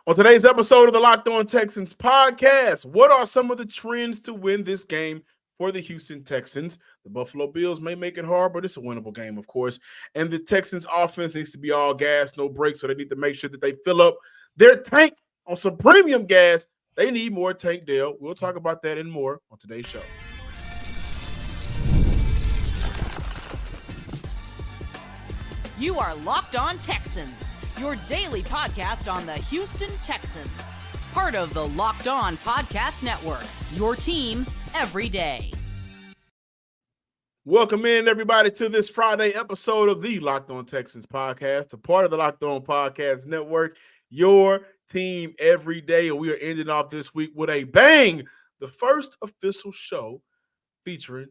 On today's episode of the Locked On Texans podcast, what are some of the trends to win this game for the Houston Texans? The Buffalo Bills may make it hard, but it's a winnable game, of course. And the Texans offense needs to be all gas, no brakes, so they need to make sure that they fill up their tank on some premium gas. They need more Tank Dell. We'll talk about that and more on today's show. You are Locked On Texans, your daily podcast on the Houston Texans. Part of the Locked On Podcast Network, your team every day. Welcome in, everybody, to this Friday episode of the Locked On Texans podcast, a part of the Locked On Podcast Network, your team every day. And we are ending off this week with a bang, the first official show featuring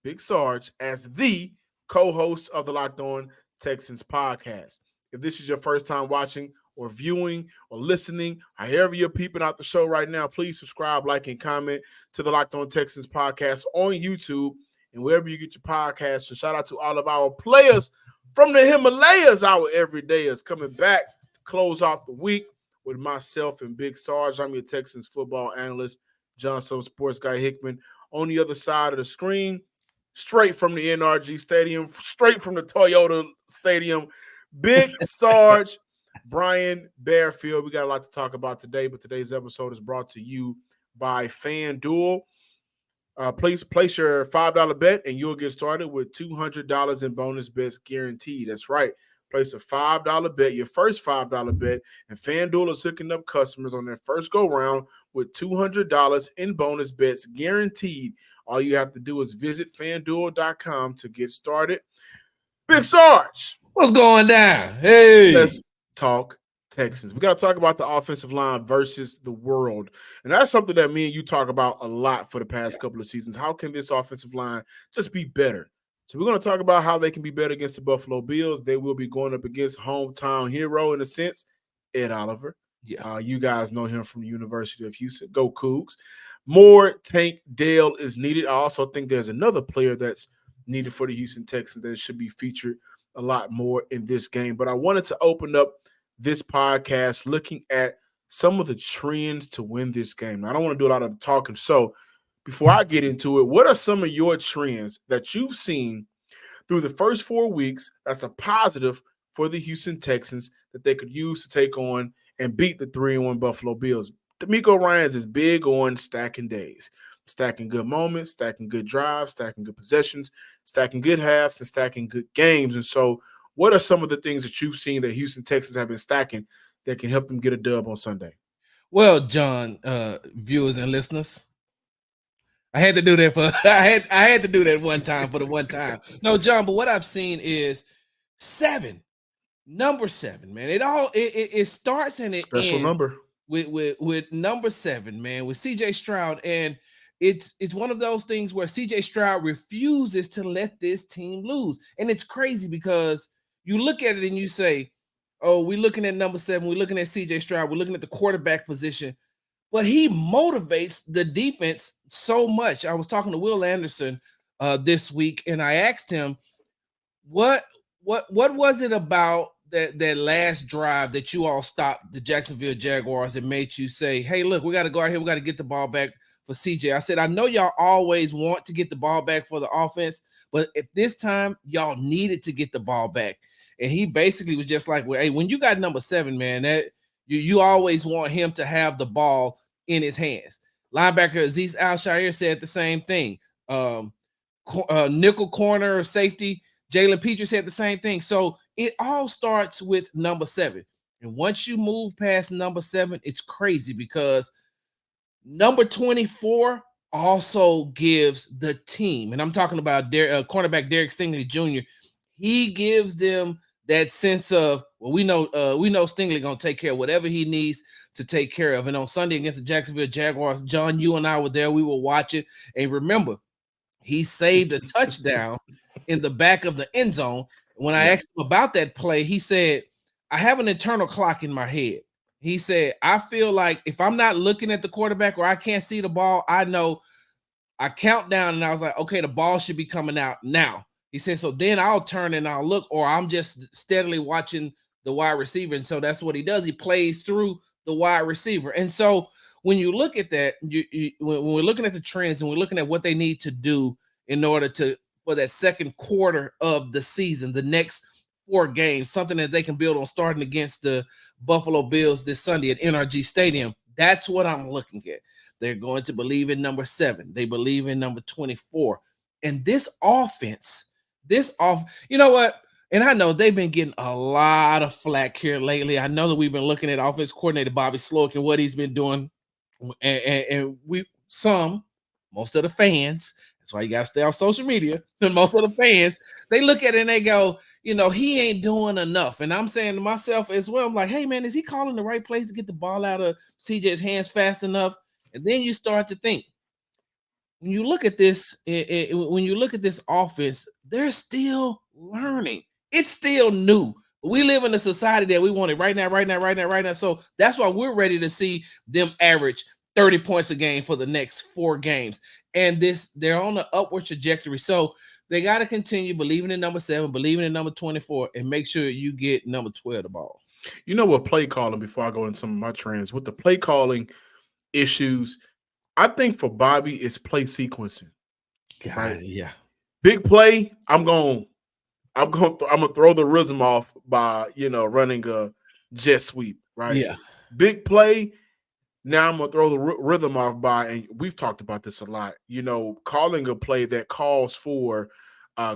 Big Sarge as the co-host of the Locked On Texans podcast. If this is your first time watching or viewing or listening, however you're peeping out the show right now, please subscribe, like, and comment to the Locked On Texans podcast on YouTube and wherever you get your podcasts. And shout out to all of our players from the Himalayas. Our everydayers coming back to close off the week with myself and Big Sarge. I'm your Texans football analyst, John Some Sports Guy Hickman. On the other side of the screen, straight from the NRG Stadium, straight from the Toyota Stadium, Big Sarge, Brian Bearfield. We got a lot to talk about today, but today's episode is brought to you by FanDuel. Please place your $5 bet and you'll get started with $200 in bonus bets guaranteed. That's right. Place a $5 bet, your first $5 bet, and FanDuel is hooking up customers on their first go-round with $200 in bonus bets guaranteed. All you have to do is visit FanDuel.com to get started. Big Sarge. What's going down? Hey. Let's talk Texans. We got to talk about the offensive line versus the world. And that's something that me and you talk about a lot for the past couple of seasons. How can this offensive line just be better? So we're going to talk about how they can be better against the Buffalo Bills. They will be going up against hometown hero, in a sense, Ed Oliver. Yeah. You guys know him from the University of Houston. Go Cougs. More Tank Dell is needed. I also think there's another player that's needed for the Houston Texans that should be featured a lot more in this game. But I wanted to open up this podcast looking at some of the trends to win this game. Now, I don't want to do a lot of the talking. So before I get into it, what are some of your trends that you've seen through the first 4 weeks that's a positive for the Houston Texans that they could use to take on and beat the 3-1 Buffalo Bills? D'Amico Ryans is big on stacking days, stacking good moments, stacking good drives, stacking good possessions, stacking good halves, and stacking good games. And so what are some of the things that you've seen that Houston Texans have been stacking that can help them get a dub on Sunday? Well, John, viewers and listeners, I had to do that I had to do that one time for the one time. No, John, but what I've seen is number 7, man. It starts and it Special ends number with number 7, man, with CJ Stroud. And it's one of those things where CJ Stroud refuses to let this team lose. And it's crazy because you look at it and you say, oh, we're looking at number 7, we're looking at CJ Stroud, we're looking at the quarterback position, but he motivates the defense so much. I was talking to Will Anderson this week, and I asked him, what was it about that last drive that you all stopped the Jacksonville Jaguars and made you say, hey, look, we got to go out here, we got to get the ball back for CJ. I said, I know y'all always want to get the ball back for the offense, but at this time, y'all needed to get the ball back. And he basically was just like, well, hey, when you got number 7, man, that you always want him to have the ball in his hands. Linebacker Azeez Al-Shaair said the same thing. Nickel corner safety Jalen Petrie said the same thing. So it all starts with number 7. And once you move past number 7, it's crazy because number 24 also gives the team, and I'm talking about cornerback Derek Stingley Jr., he gives them that sense of, well, we know Stingley gonna take care of whatever he needs to take care of. And on Sunday against the Jacksonville Jaguars, John, you and I were there. We were watching, and remember, he saved a touchdown in the back of the end zone. When I asked him about that play, he said, I have an internal clock in my head. He said, I feel like if I'm not looking at the quarterback or I can't see the ball, I know I count down and I was like, okay, the ball should be coming out now. He said, so then I'll turn and I'll look, or I'm just steadily watching the wide receiver. And so that's what he does. He plays through the wide receiver. And so when you look at that, when we're looking at the trends and we're looking at what they need to do in order to for that second quarter of the season, the next 4 games, something that they can build on starting against the Buffalo Bills this Sunday at NRG Stadium. That's what I'm looking at. They're going to believe in number 7. They believe in number 24. And this offense, you know what? And I know they've been getting a lot of flack here lately. I know that we've been looking at offense coordinator Bobby Sloak and what he's been doing. And most of the fans, that's why you got to stay on social media. And most of the fans, they look at it and they go, he ain't doing enough. And I'm saying to myself as well, I'm like, hey, man, is he calling the right place to get the ball out of CJ's hands fast enough? And then you start to think, when you look at this, when you look at this offense, they're still learning. It's still new. We live in a society that we want it right now. So that's why we're ready to see them average 30 points a game for the next 4 games. And they're on an upward trajectory. So they got to continue believing in number 7, believing in number 24, and make sure you get number 12 the ball. You know what, play calling, before I go into some of my trends, with the play calling issues, I think for Bobby, it's play sequencing. God, right? Yeah. Big play, I'm gonna throw the rhythm off by running a jet sweep, right? Yeah. Big play, now I'm gonna throw the rhythm off by, and we've talked about this a lot, calling a play that calls for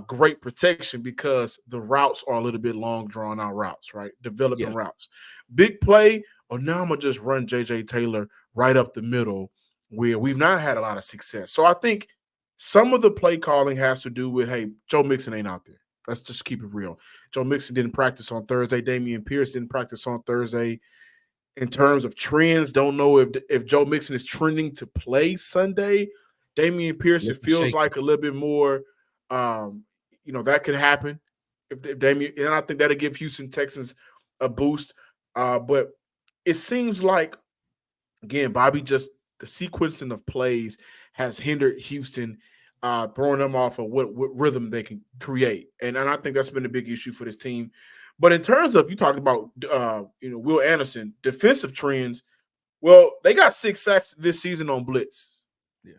great protection because the routes are a little bit long, drawn out routes, right? Developing routes. Big play, now I'm gonna just run JJ Taylor right up the middle, where we've not had a lot of success. So I think some of the play calling has to do with, hey, Joe Mixon ain't out there. Let's just keep it real. Joe Mixon didn't practice on Thursday. Dameon Pierce didn't practice on Thursday. In terms of trends, don't know if Joe Mixon is trending to play Sunday. Dameon Pierce, it feels like a little bit more, that could happen. If Dameon, and I think that'll give Houston Texans a boost. But it seems like, again, Bobby, just the sequencing of plays has hindered Houston, throwing them off of what rhythm they can create. And I think that's been a big issue for this team. But in terms of, you talked about, Will Anderson, defensive trends, well, they got 6 sacks this season on blitz. Yeah.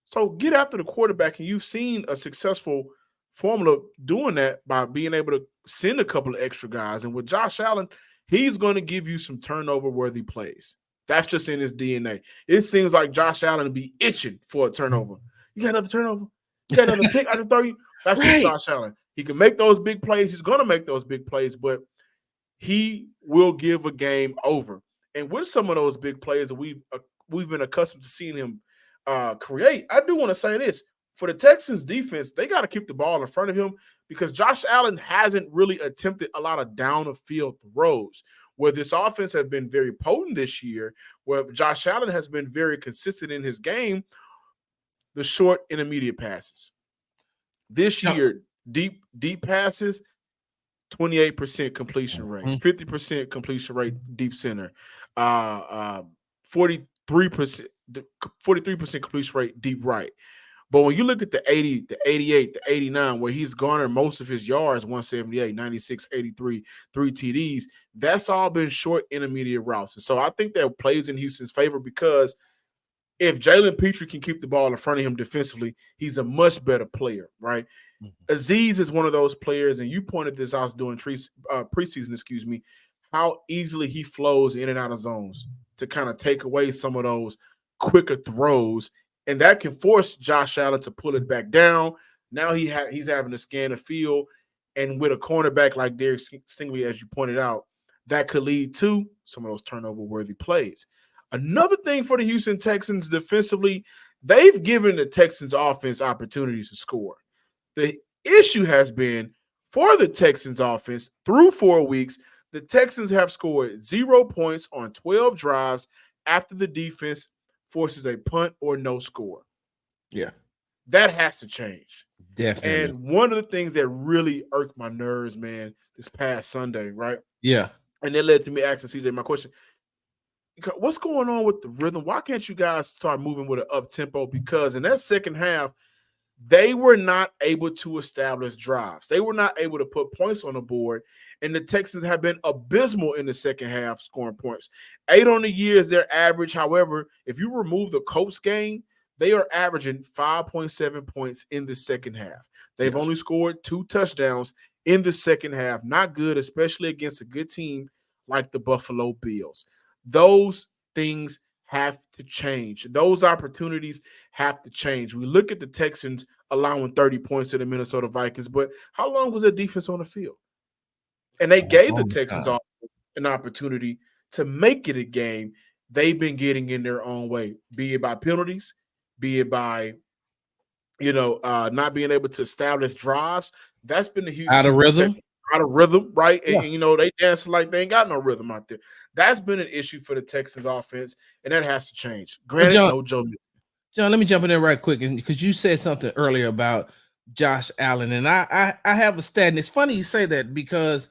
So get after the quarterback, and you've seen a successful formula doing that by being able to send a couple of extra guys. And with Josh Allen, he's going to give you some turnover-worthy plays. That's just in his DNA. It seems like Josh Allen would be itching for a turnover. You got another turnover? You got another pick I can throw you? That's right. Josh Allen. He can make those big plays. He's going to make those big plays, but he will give a game over. And with some of those big plays that we've been accustomed to seeing him create, I do want to say this. For the Texans defense, they got to keep the ball in front of him because Josh Allen hasn't really attempted a lot of down-the-field throws. Where this offense has been very potent this year, where Josh Allen has been very consistent in his game, the short intermediate passes. This year, deep passes, 28% completion rate, 50% completion rate, deep center, 43% completion rate, deep right. But when you look at the 80, the 88, the 89, where he's garnered most of his yards, 178, 96, 83, 3 TDs, that's all been short intermediate routes. And so I think that plays in Houston's favor because if Jalen Petrie can keep the ball in front of him defensively, he's a much better player, right? Mm-hmm. Azeez is one of those players, and you pointed this out during preseason, how easily he flows in and out of zones to kind of take away some of those quicker throws. And that can force Josh Allen to pull it back down. Now he's having to scan the field. And with a cornerback like Derek Stingley, as you pointed out, that could lead to some of those turnover-worthy plays. Another thing for the Houston Texans defensively, they've given the Texans offense opportunities to score. The issue has been for the Texans offense through 4 weeks, the Texans have scored 0 points on 12 drives after the defense forces a punt or no score. Yeah. That has to change. Definitely. And one of the things that really irked my nerves, man, this past Sunday, right? Yeah. And that led to me asking CJ my question. What's going on with the rhythm? Why can't you guys start moving with an up tempo? Because in that second half, they were not able to establish drives. They were not able to put points on the board. And the Texans have been abysmal in the second half scoring points. 8 on the year is their average. However, if you remove the Colts game, they are averaging 5.7 points in the second half. They've only scored 2 touchdowns in the second half. Not good, especially against a good team like the Buffalo Bills. Those things have to change. Those opportunities have to change. We look at the Texans allowing 30 points to the Minnesota Vikings, but how long was their defense on the field? And they gave the Texans an opportunity to make it a game. They've been getting in their own way, be it by penalties, be it by not being able to establish drives. That's been the Houston out of rhythm. Out of rhythm, right? Yeah. And they dancing like they ain't got no rhythm out there. That's been an issue for the Texans offense, and that has to change. Granted, no Joe Mixon. John, let me jump in there right quick, because you said something earlier about Josh Allen, and I have a stat, and it's funny you say that, because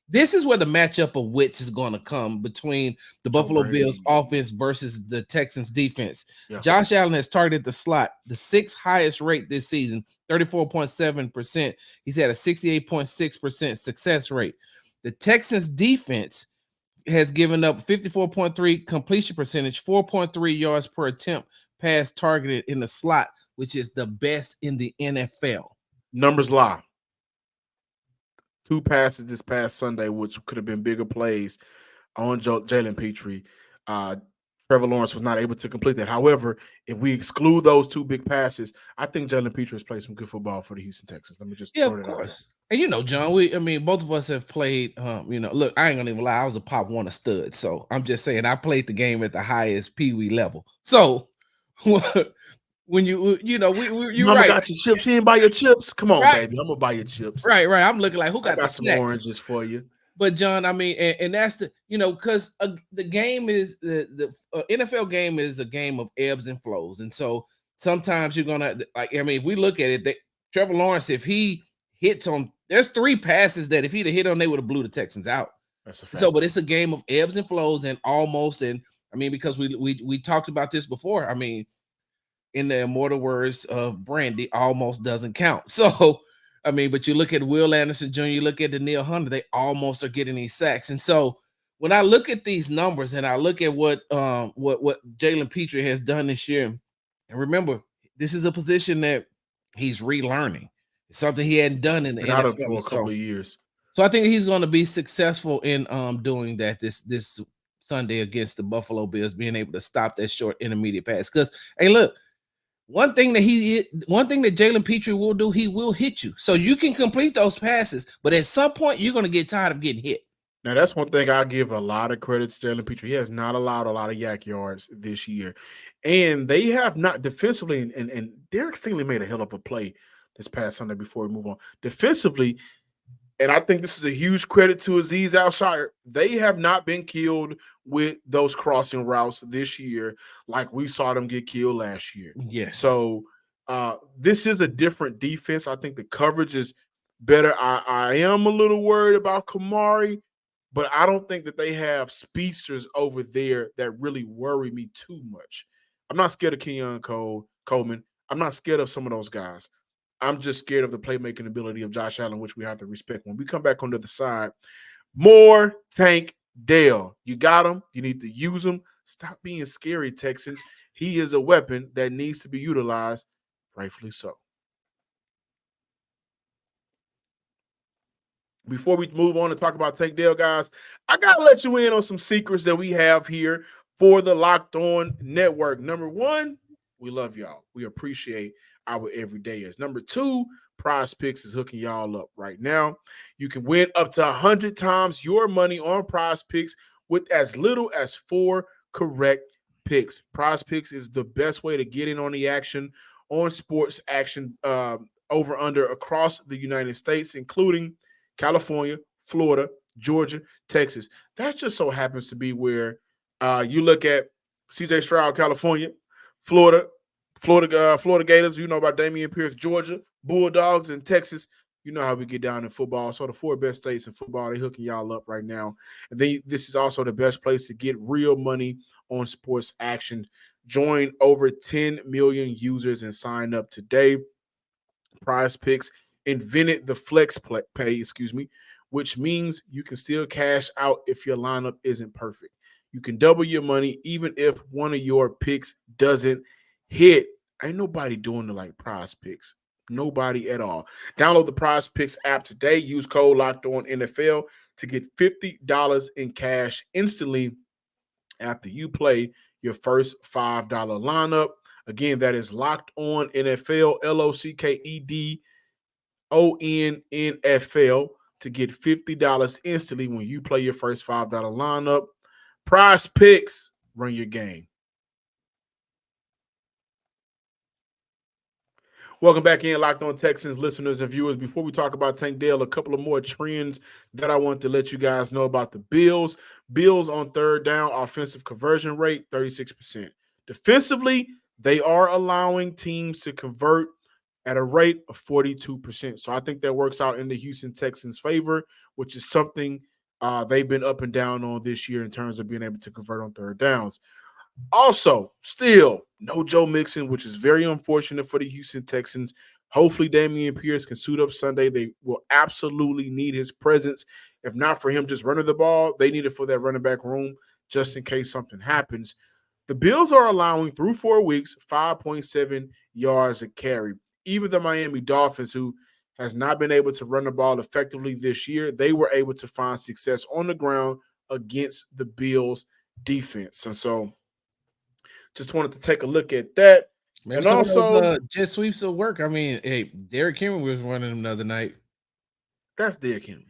this is where the matchup of wits is going to come between the Buffalo Bills offense versus the Texans defense. Yeah. Josh Allen has targeted the slot, the 6th highest rate this season, 34.7%. He's had a 68.6% success rate. The Texans defense has given up 54.3 completion percentage, 4.3 yards per attempt pass targeted in the slot, which is the best in the NFL. Numbers lie. 2 passes this past Sunday, which could have been bigger plays on Jalen Petrie. Trevor Lawrence was not able to complete that. However, if we exclude those 2 big passes, I think Jalen Petrie has played some good football for the Houston Texans. Let me just throw that out. And John, both of us have played. Look, I ain't gonna even lie. I was a Pop Warner stud, so I'm just saying I played the game at the highest Pee Wee level. So when you're right. Got your chips. You didn't buy your chips. Come on, baby. I'm gonna buy your chips. Right. I'm looking like, who got the some snacks? Oranges for you. But John, and that's the because the game is the NFL game is a game of ebbs and flows, and so sometimes you're gonna if we look at it, Trevor Lawrence, if he hits on, there's 3 passes that if he'd have hit on, they would have blew the Texans out. That's a fact. So, but it's a game of ebbs and flows, and because we talked about this before. In the immortal words of Brandy, almost doesn't count. So, but you look at Will Anderson Jr., you look at Danielle Hunter, they almost are getting these sacks. And so when I look at these numbers and I look at what Jalen Petrie has done this year, and remember, this is a position that he's relearning. It's something he hadn't done in the NFL for a couple of years. So I think he's going to be successful in doing that this Sunday against the Buffalo Bills, being able to stop that short intermediate pass. Because, hey, look, one thing that Jalen Petrie will do, he will hit you. So you can complete those passes, but at some point you're going to get tired of getting hit. Now, that's one thing I give a lot of credit to Jalen Petrie. He has not allowed a lot of yak yards this year. And they have not defensively, and Derek Stingley made a hell of a play this past Sunday before we move on. Defensively, and I think this is a huge credit to Azeez Al-Shaair, they have not been killed with those crossing routes this year like we saw them get killed last year. Yes. So this is a different defense. I think the coverage is better. I am a little worried about Kamari, but I don't think that they have speedsters over there that really worry me too much. I'm not scared of Kenyon Coleman. I'm not scared of some of those guys. I'm just scared of the playmaking ability of Josh Allen, which we have to respect. When we come back on the other side, more Tank Dell. You got him. You need to use him. Stop being scary, Texans. He is a weapon that needs to be utilized, rightfully so. Before we move on and talk about Tank Dell, guys, I got to let you in on some secrets that we have here for the Locked On Network. Number 1, we love y'all. We appreciate our everydayers. Number 2, Prize Picks is hooking y'all up right now. You can win up to 100 times your money on Prize Picks with as little as 4 correct picks. Prize Picks is the best way to get in on the action, on sports action, over under across the United States, including California, Florida, Georgia, Texas. That just so happens to be where you look at CJ Stroud, California, Florida Gators, you know about Dameon Pierce, Georgia, Bulldogs, and Texas. You know how we get down in football. So the 4 best states in football, they're hooking y'all up right now. And then this is also the best place to get real money on sports action. Join over 10 million users and sign up today. Prize Picks invented the flex pay, which means you can still cash out if your lineup isn't perfect. You can double your money even if one of your picks doesn't hit. Ain't nobody doing the like Prize Picks. Nobody at all. Download the Prize Picks app today. Use code Locked On NFL to get $50 in cash instantly after you play your first $5 lineup. Again, that is Locked On NFL, LOCKEDONNFL, to get $50 instantly when you play your first $5 lineup. Prize Picks, run your game. Welcome back in, Locked On Texans listeners and viewers. Before we talk about Tank Dell, a couple of more trends that I want to let you guys know about the Bills. Bills on third down, offensive conversion rate, 36%. Defensively, they are allowing teams to convert at a rate of 42%. So I think that works out in the Houston Texans' favor, which is something they've been up and down on this year in terms of being able to convert on third downs. Also, still no Joe Mixon, which is very unfortunate for the Houston Texans. Hopefully, Dameon Pierce can suit up Sunday. They will absolutely need his presence. If not for him just running the ball, they need it for that running back room just in case something happens. The Bills are allowing through 4 weeks 5.7 yards a carry. Even the Miami Dolphins, who has not been able to run the ball effectively this year, they were able to find success on the ground against the Bills defense. And so just wanted to take a look at that. Maybe and some also, of those, jet sweeps will work. I mean, hey, Derrick Henry was running them the other night. That's Derrick Henry.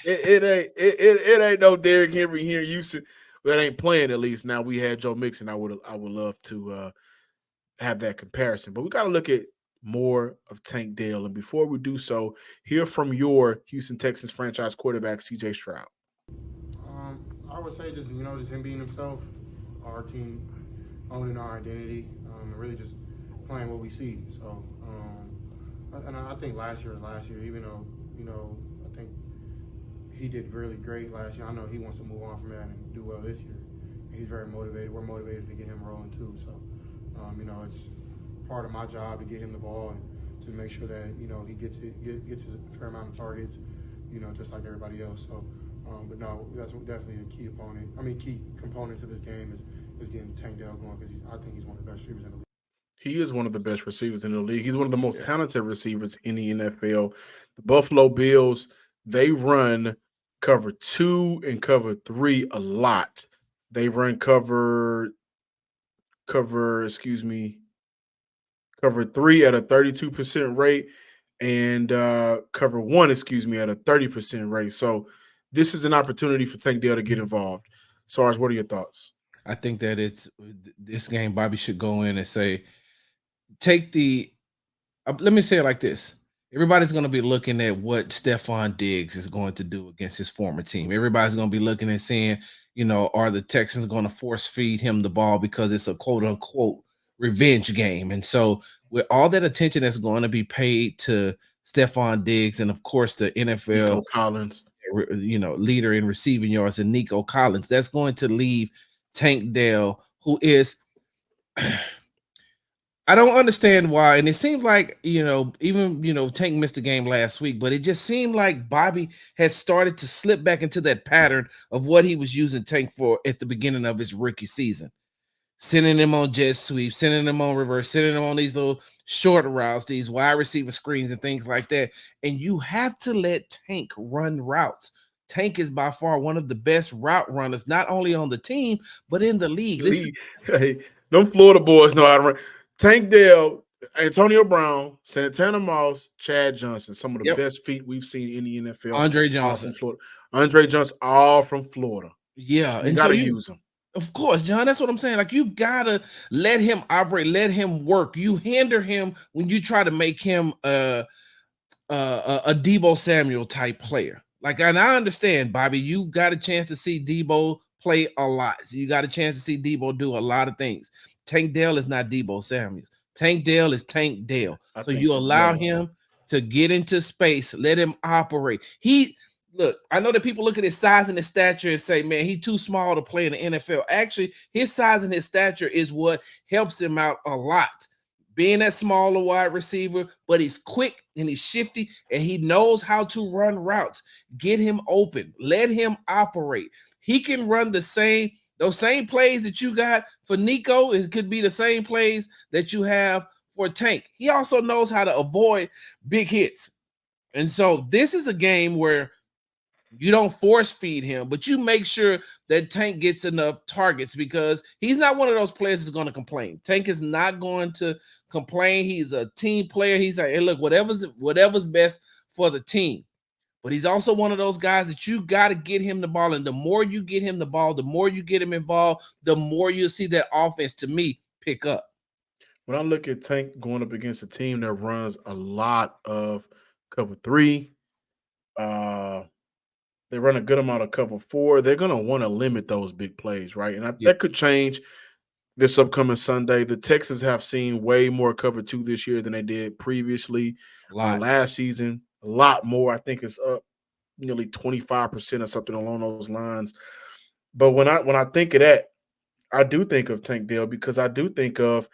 it ain't no Derrick Henry here in Houston. That ain't playing at least. Now we had Joe Mixon. I would love to have that comparison. But we got to look at more of Tank Dell. And before we do so, hear from your Houston Texans franchise quarterback, CJ Stroud. I would say just him being himself, our team owning our identity, and really just playing what we see. So, and I think last year, even though I think he did really great last year. I know he wants to move on from that and do well this year. And he's very motivated. We're motivated to get him rolling too. So, it's part of my job to get him the ball and to make sure that he gets his fair amount of targets, just like everybody else. So. But no, that's definitely a key component to this game is getting Tank Dell going because I think he's one of the best receivers in the league. He is one of the best receivers in the league. He's one of the most talented receivers in the NFL. The Buffalo Bills, they run cover 2 and cover 3 a lot. They run cover 3 at a 32% rate and cover 1, at a 30% rate. So this is an opportunity for Tank Dell to get involved. Sarge, what are your thoughts? I think that this game, Bobby should go in and say, let me say it like this. Everybody's going to be looking at what Stephon Diggs is going to do against his former team. Everybody's going to be looking and saying, are the Texans going to force feed him the ball because it's a quote unquote revenge game? And so with all that attention that's going to be paid to Stephon Diggs and of course the NFL Nico Collins, leader in receiving yards and Nico Collins, that's going to leave Tank Dell, who is I don't understand why. And it seemed like, even, Tank missed the game last week, but it just seemed like Bobby had started to slip back into that pattern of what he was using Tank for at the beginning of his rookie season. Sending him on jet sweeps, sending him on reverse, sending him on these little short routes, these wide receiver screens and things like that. And you have to let Tank run routes. Tank is by far one of the best route runners, not only on the team, but in the league. Hey, them Florida boys know how to run. Tank Dell, Antonio Brown, Santana Moss, Chad Johnson, some of the best feet we've seen in the NFL. Andre Johnson. Andre Johnson, all from Florida. Yeah. You got to use them. Of course, John, that's what I'm saying. Like, you got to let him operate, let him work. You hinder him when you try to make him a Deebo Samuel type player. Like, and I understand, Bobby, you got a chance to see Deebo play a lot. So you got a chance to see Deebo do a lot of things. Tank Dell is not Deebo Samuels. Tank Dell is Tank Dell. So you allow him to get into space, let him operate. look, I know that people look at his size and his stature and say, man, he's too small to play in the NFL. Actually, his size and his stature is what helps him out a lot. Being that smaller wide receiver, but he's quick and he's shifty and he knows how to run routes. Get him open. Let him operate. He can run those same plays that you got for Nico. It could be the same plays that you have for Tank. He also knows how to avoid big hits. And so this is a game where you don't force feed him, but you make sure that Tank gets enough targets because he's not one of those players that's going to complain. Tank is not going to complain. He's a team player. He's like, hey, look, whatever's best for the team. But he's also one of those guys that you got to get him the ball. And the more you get him the ball, the more you get him involved, the more you'll see that offense, to me, pick up. When I look at Tank going up against a team that runs a lot of cover 3, they run a good amount of cover 4, they're going to want to limit those big plays, right? And that could change this upcoming Sunday. The Texans have seen way more cover 2 this year than they did previously. Last season, a lot more. I think it's up nearly 25% or something along those lines. But when I think of that, I do think of Tank Dell because I do think of,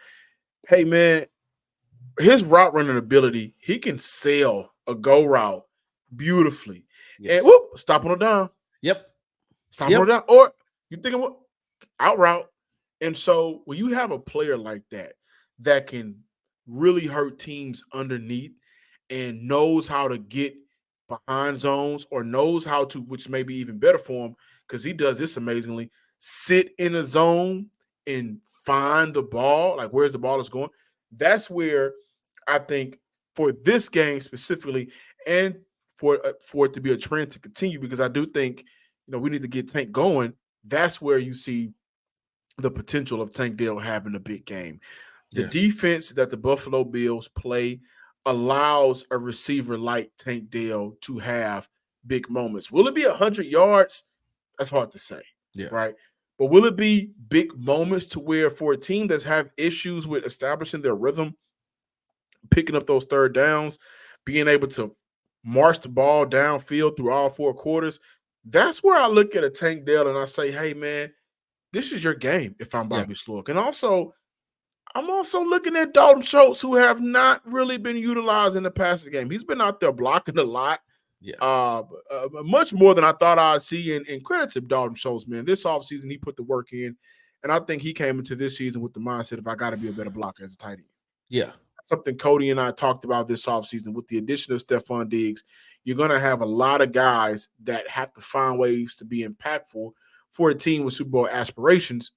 hey, man, his route running ability, he can sail a go route beautifully. Yes. And whoop, stop on a down. Yep. Stop on a down. Or you thinking what? Out route. And so when you have a player like that can really hurt teams underneath and knows how to get behind zones or knows how to, which may be even better for him because he does this amazingly, sit in a zone and find the ball, like where's the ball is going. That's where I think for this game specifically and for it to be a trend to continue, because I do think, we need to get Tank going. That's where you see the potential of Tank Dell having a big game. The defense that the Buffalo Bills play allows a receiver like Tank Dell to have big moments. Will it be 100 yards? That's hard to say, right? But will it be big moments to where for a team that's have issues with establishing their rhythm, picking up those third downs, being able to march the ball downfield through all 4 quarters? That's where I look at a Tank Dell and I say, hey, man, this is your game if I'm Bobby Slurk. And also, I'm also looking at Dalton Schultz, who have not really been utilized in the passing game. He's been out there blocking a lot, much more than I thought I'd see. And credit to Dalton Schultz, man. This offseason, he put the work in. And I think he came into this season with the mindset of I got to be a better blocker as a tight end. Yeah. Something Cody and I talked about this offseason with the addition of Stephon Diggs. You're going to have a lot of guys that have to find ways to be impactful for a team with Super Bowl aspirations.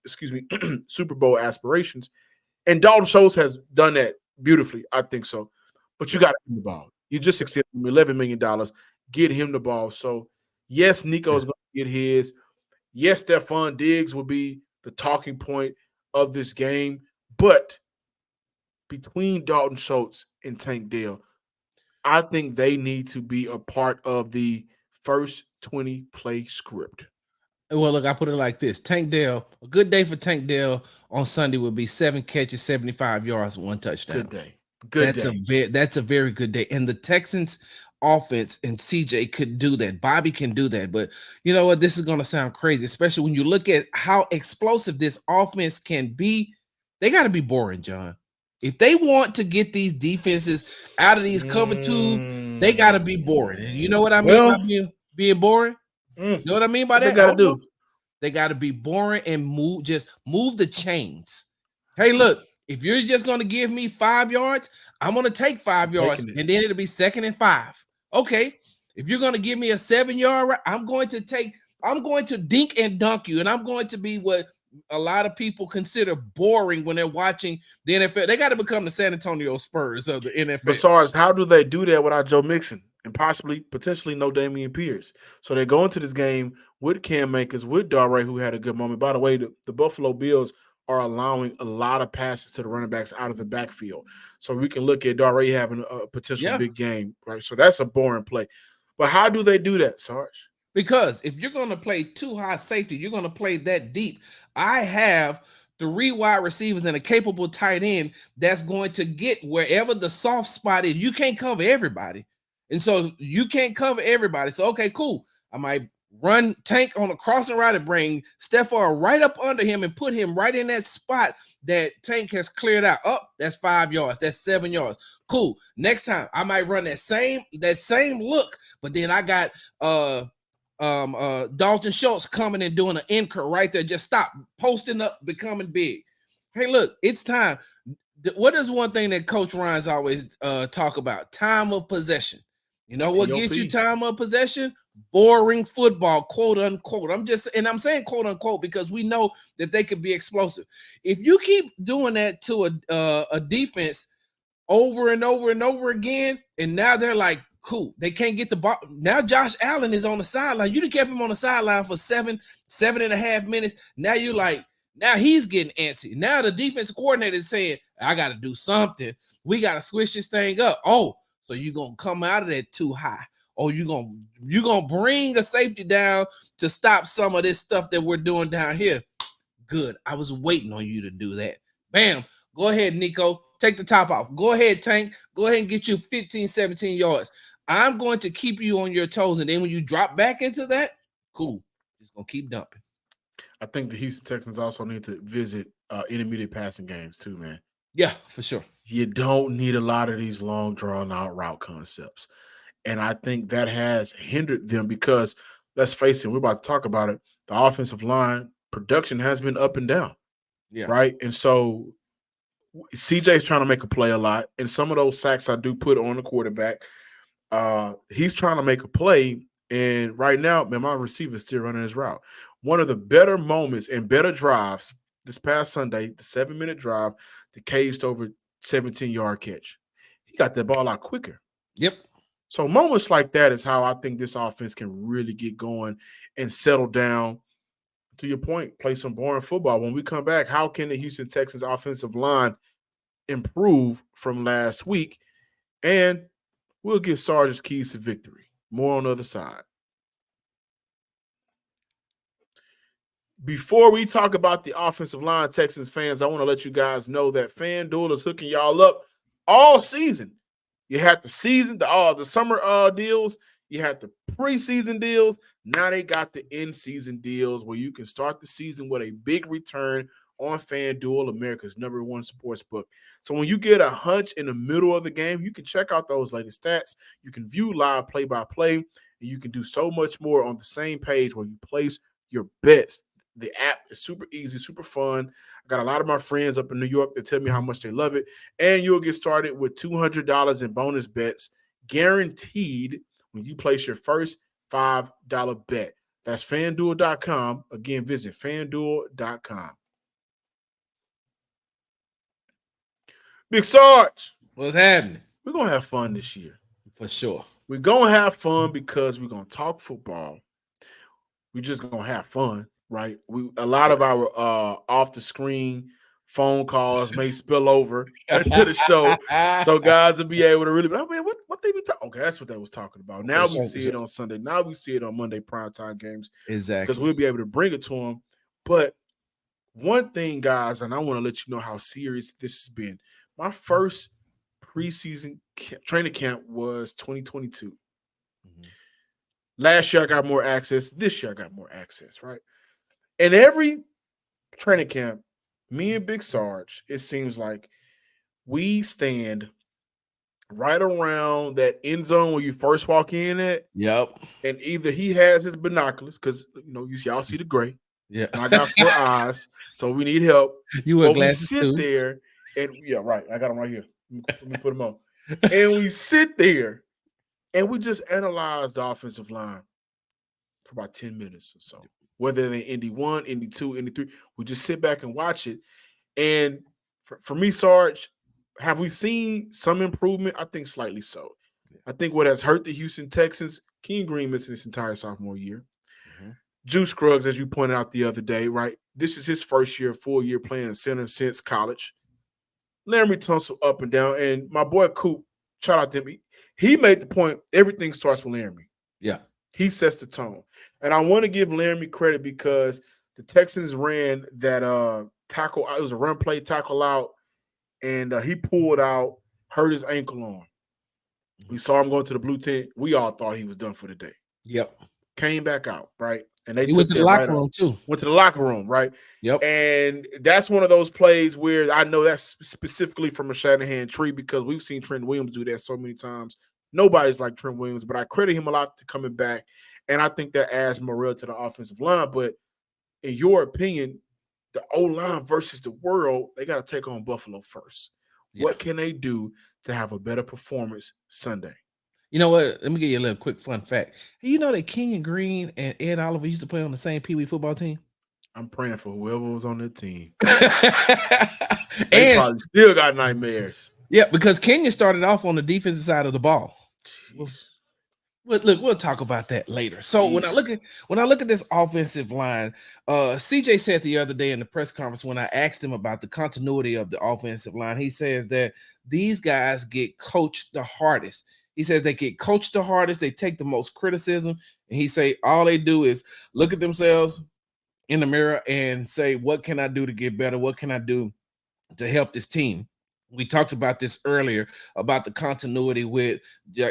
And Dalton Schultz has done that beautifully. I think so. But you got to give him the ball. You just extended him $11 million. Get him the ball. So, yes, Nico is going to get his. Yes, Stephon Diggs will be the talking point of this game. But between Dalton Schultz and Tank Dell, I think they need to be a part of the first 20 play script. Well, look, I put it like this. Tank Dell, a good day for Tank Dell on Sunday would be 7 catches, 75 yards, 1 touchdown. Good day. That's a very good day. And the Texans offense and CJ could do that. Bobby can do that. But you know what? This is going to sound crazy, especially when you look at how explosive this offense can be. They got to be boring, John. If they want to get these defenses out of these cover 2, they got to be boring. And you know what I mean by being boring? You know what I mean by that? They got to be boring and move the chains. Hey, look, if you're just going to give me 5 yards, I'm going to take 5 yards, and then it'll be 2nd and 5. Okay. If you're going to give me a 7-yard, I'm going to dink and dunk you, and I'm going to be what a lot of people consider boring when they're watching the NFL. They got to become the San Antonio Spurs of the NFL. Besides, how do they do that without Joe Mixon and potentially no Damian Pierce? So they go into this game with Cam Akers, with Darray, who had a good moment. By the way, the Buffalo Bills are allowing a lot of passes to the running backs out of the backfield. So we can look at Darray having a potential big game, right? So that's a boring play. But how do they do that, Sarge? Because if you're going to play 2 high safety, you're going to play that deep. I have 3 wide receivers and a capable tight end that's going to get wherever the soft spot is. You can't cover everybody. And so you can't cover everybody. So, okay, cool. I might run Tank on a crossing route and bring Stephon right up under him and put him right in that spot that Tank has cleared out. Oh, that's 5 yards. That's 7 yards. Cool. Next time I might run that same look, but then I got Dalton Schultz coming and doing an anchor right there. Just stop posting up, becoming big. Hey, look, it's time. What is one thing that Coach Ryan's always talk about? Time of possession. You know what gets you time of possession? Boring football, quote unquote. I'm saying quote unquote because we know that they could be explosive. If you keep doing that to a defense over and over and over again, and now they're like, cool, they can't get the ball. Now Josh Allen is on the sideline. You kept him on the sideline for 7.5 minutes. Now you're like, now he's getting antsy. Now the defensive coordinator is saying, I got to do something. We got to switch this thing up. Oh, so you're going to come out of that too high. Or you're gonna bring a safety down to stop some of this stuff that we're doing down here. Good. I was waiting on you to do that. Bam. Go ahead, Nico. Take the top off. Go ahead, Tank. Go ahead and get you 15, 17 yards. I'm going to keep you on your toes. And then when you drop back into that, cool. Just going to keep dumping. I think the Houston Texans also need to visit intermediate passing games too, man. Yeah, for sure. You don't need a lot of these long, drawn-out route concepts. And I think that has hindered them because, let's face it, we're about to talk about it, the offensive line production has been up and down, right? And so CJ's trying to make a play a lot, and some of those sacks I do put on the quarterback. He's trying to make a play, and right now, man, my receiver's still running his route. One of the better moments and better drives this past Sunday, the 7-minute drive, the caged over 17-yard catch. He got that ball out quicker. Yep. So moments like that is how I think this offense can really get going and settle down. To your point, play some boring football. When we come back, how can the Houston Texans offensive line improve from last week? And we'll get Sarge's keys to victory. More on the other side. Before we talk about the offensive line, Texans fans, I want to let you guys know that FanDuel is hooking y'all up all season. You had the summer deals. You had the preseason deals. Now they got the in-season deals where you can start the season with a big return on FanDuel, America's #1 sports book. So when you get a hunch in the middle of the game, you can check out those latest stats. You can view live play-by-play, and you can do so much more on the same page where you place your bets. The app is super easy, super fun. I got a lot of my friends up in New York that tell me how much they love it. And you'll get started with $200 in bonus bets guaranteed when you place your first $5 bet. That's FanDuel.com. Again, visit FanDuel.com. Big Sarge. What's happening? We're going to have fun this year. For sure. We're going to have fun because we're going to talk football. We're just going to have fun. Right, a lot of our off the screen phone calls may spill over into the show, so guys will be able to really. Oh man, what they be talking? Okay, that's what they was talking about. Now we see it on Sunday. Now we see it on Monday primetime games. Exactly, because we'll be able to bring it to them. But one thing, guys, and I want to let you know how serious this has been. My first preseason training camp was 2022. Mm-hmm. Last year I got more access. This year I got more access. Right. In every training camp, me and Big Sarge, it seems like we stand right around that end zone where you first walk in at. Yep. And either he has his binoculars, because y'all see the gray. Yeah. And I got 4 eyes, so we need help. You wear glasses sit too. There and right. I got them right here. Let me put them on. And we sit there and we just analyze the offensive line for about 10 minutes or so. Whether they're Indy 1, Indy 2, Indy 3, we just sit back and watch it. And for me, Sarge, have we seen some improvement? I think slightly so. I think what has hurt the Houston Texans, King Green missing his entire sophomore year. Mm-hmm. Juice Scruggs, as you pointed out the other day, right? This is his first year, full year playing center since college. Laramie Tunsil up and down. And my boy Coop, shout out to him. He made the point, everything starts with Laramie. Yeah. He sets the tone. And I want to give Laramie credit because the Texans ran that tackle. It was a run play tackle out, and he pulled out, hurt his ankle on. We saw him going to the blue tent. We all thought he was done for the day. Yep. Came back out, right? And they He went took to the that locker right room up. too. Went to the locker room, right? Yep. And that's one of those plays where I know that's specifically from a Shanahan tree because we've seen Trent Williams do that so many times. Nobody's like Trent Williams, but I credit him a lot to coming back. And I think that adds morale to the offensive line. But in your opinion, the O-line versus the world, they got to take on Buffalo first. Yeah. What can they do to have a better performance Sunday? You know what? Let me give you a little quick fun fact. You know that Kenyon Green and Ed Oliver used to play on the same Pee Wee football team? I'm praying for whoever was on that team. They And probably still got nightmares. yeah, because Kenyon started off on the defensive side of the ball. Jeez. But look, we'll talk about that later. So when I look at this offensive line, CJ said the other day in the press conference when I asked him about the continuity of the offensive line, he says that these guys get coached the hardest. He says they get coached the hardest, they take the most criticism, and he say all they do is look at themselves in the mirror and say, what can I do to get better? What can I do to help this team? We talked about this earlier about the continuity with,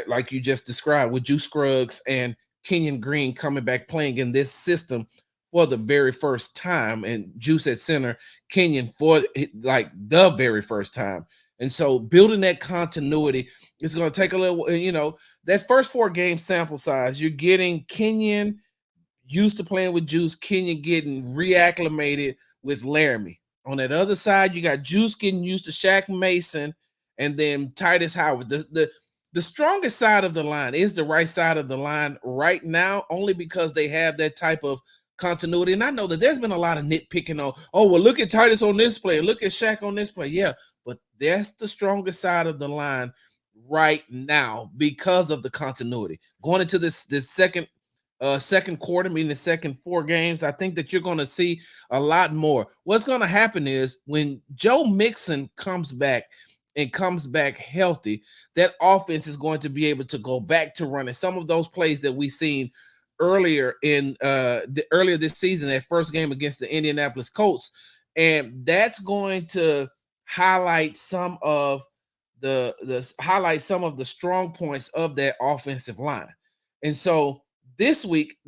like you just described, with Juice Scruggs and Kenyon Green coming back playing in this system for the very first time, and Juice at center, Kenyon for like the very first time. And so building that continuity is going to take a little, that first 4 game sample size, you're getting Kenyon used to playing with Juice, Kenyon getting reacclimated with Laramie. On that other side, you got Juice getting used to Shaq Mason and then Titus Howard. The strongest side of the line is the right side of the line right now, only because they have that type of continuity. And I know that there's been a lot of nitpicking on, oh, well, look at Titus on this play, look at Shaq on this play. Yeah, but that's the strongest side of the line right now because of the continuity. Going into this second quarter, meaning the second 4 games, I think that you're going to see a lot more. What's going to happen is when Joe Mixon comes back and comes back healthy, that offense is going to be able to go back to running some of those plays that we seen earlier in earlier this season, that first game against the Indianapolis Colts, and that's going to highlight some of the strong points of that offensive line. And so this week,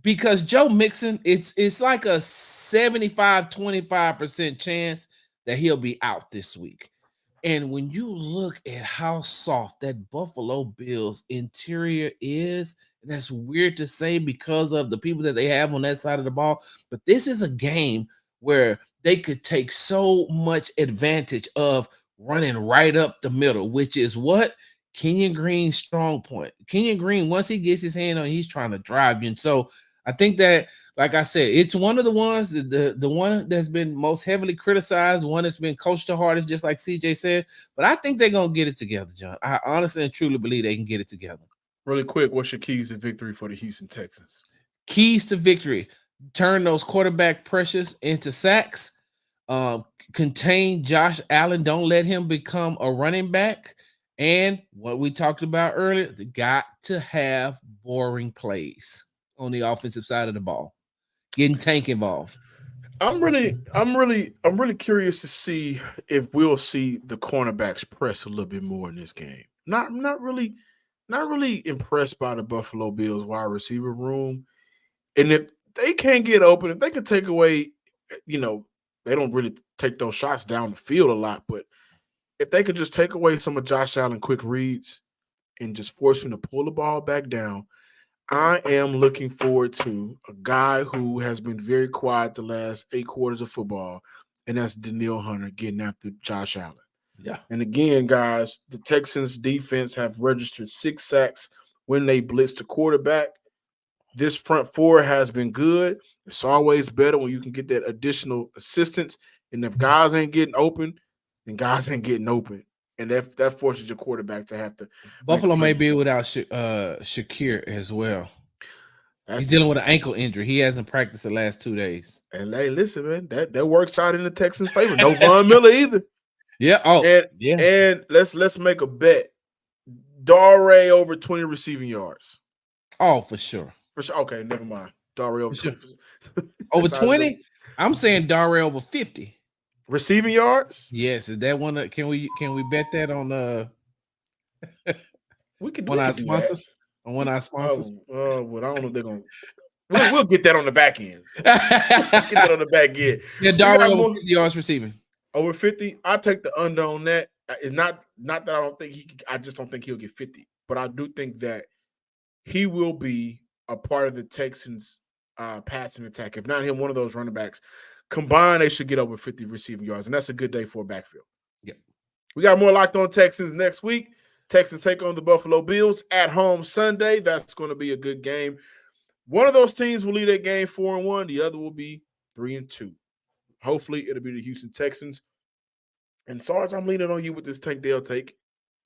because Joe Mixon, it's like a 75-25% chance that he'll be out this week. And when you look at how soft that Buffalo Bills interior is, and that's weird to say because of the people that they have on that side of the ball, but this is a game where they could take so much advantage of running right up the middle, which is what Kenyon Green's strong point. Kenyon Green, once he gets his hand on, he's trying to drive you. And so I think that, like I said, it's one of the ones, the one that's been most heavily criticized, one that's been coached the hardest, just like CJ said. But I think they're going to get it together, John. I honestly and truly believe they can get it together. Really quick, what's your keys to victory for the Houston Texans? Keys to victory: turn those quarterback pressures into sacks, contain Josh Allen, don't let him become a running back, and what we talked about earlier, they got to have boring plays on the offensive side of the ball, getting Tank involved. I'm really curious to see if we'll see the cornerbacks press a little bit more in this game. Not really impressed by the Buffalo Bills wide receiver room. And if they can't get open, if they can take away, they don't really take those shots down the field a lot, but if they could just take away some of Josh Allen quick reads and just force him to pull the ball back down, I am looking forward to a guy who has been very quiet the last 8 quarters of football, and that's Danielle Hunter getting after Josh Allen. Yeah. And again, guys, the Texans defense have registered 6 sacks when they blitz the quarterback. This front 4 has been good. It's always better when you can get that additional assistance. And if guys ain't getting open, then guys ain't getting open. And that forces your quarterback to have to. Buffalo may be without Shakir as well. He's dealing with an ankle injury. He hasn't practiced the last 2 days. And hey, listen, man, that works out in the Texans' favor. No Von Miller either. Yeah. Oh, yeah. And let's make a bet. Dare over 20 receiving yards. Oh, for sure. For sure. Okay, never mind. Dare over 20. Over 20? I'm saying Dare over 50. Receiving yards? Yes. Is that one? Can we bet that on We can do One of our that. sponsors. On one of our sponsors. Well, I don't know if they're gonna. We'll get that on the back end. So we'll get that on the back end. Yeah, Darwin over 50 yards receiving. Over 50. I take the under on that. It's not that I don't think I just don't think he'll get 50. But I do think that he will be a part of the Texans passing attack. If not him, one of those running backs. Combined, they should get over 50 receiving yards. And that's a good day for a backfield. Yep. We got more Locked On Texans next week. Texans take on the Buffalo Bills at home Sunday. That's going to be a good game. One of those teams will lead that game 4-1. The other will be 3-2. Hopefully, it'll be the Houston Texans. And Sarge, I'm leaning on you with this Tank Dell take.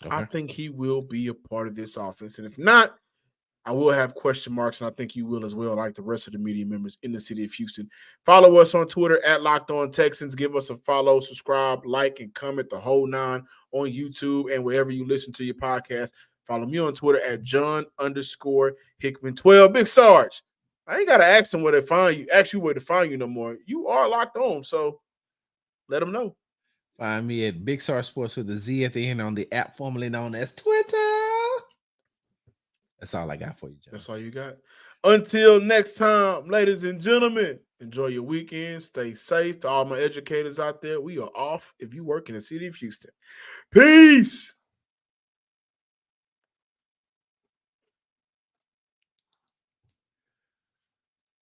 Okay. I think he will be a part of this offense. And if not, I will have question marks, and I think you will as well, like the rest of the media members in the city of Houston. Follow us on Twitter at Locked On Texans. Give us a follow, subscribe, like, and comment the whole nine on YouTube and wherever you listen to your podcast. Follow me on Twitter at John_Hickman12. Big Sarge, I ain't got to ask them where to find you. Ask you where to find you no more. You are locked on, so let them know. Find me at Big Sarge Sports with a Z at the end on the app formerly known as Twitter. That's all I got for you, John. That's all you got. Until next time, ladies and gentlemen, enjoy your weekend. Stay safe. To all my educators out there, we are off if you work in the city of Houston. Peace.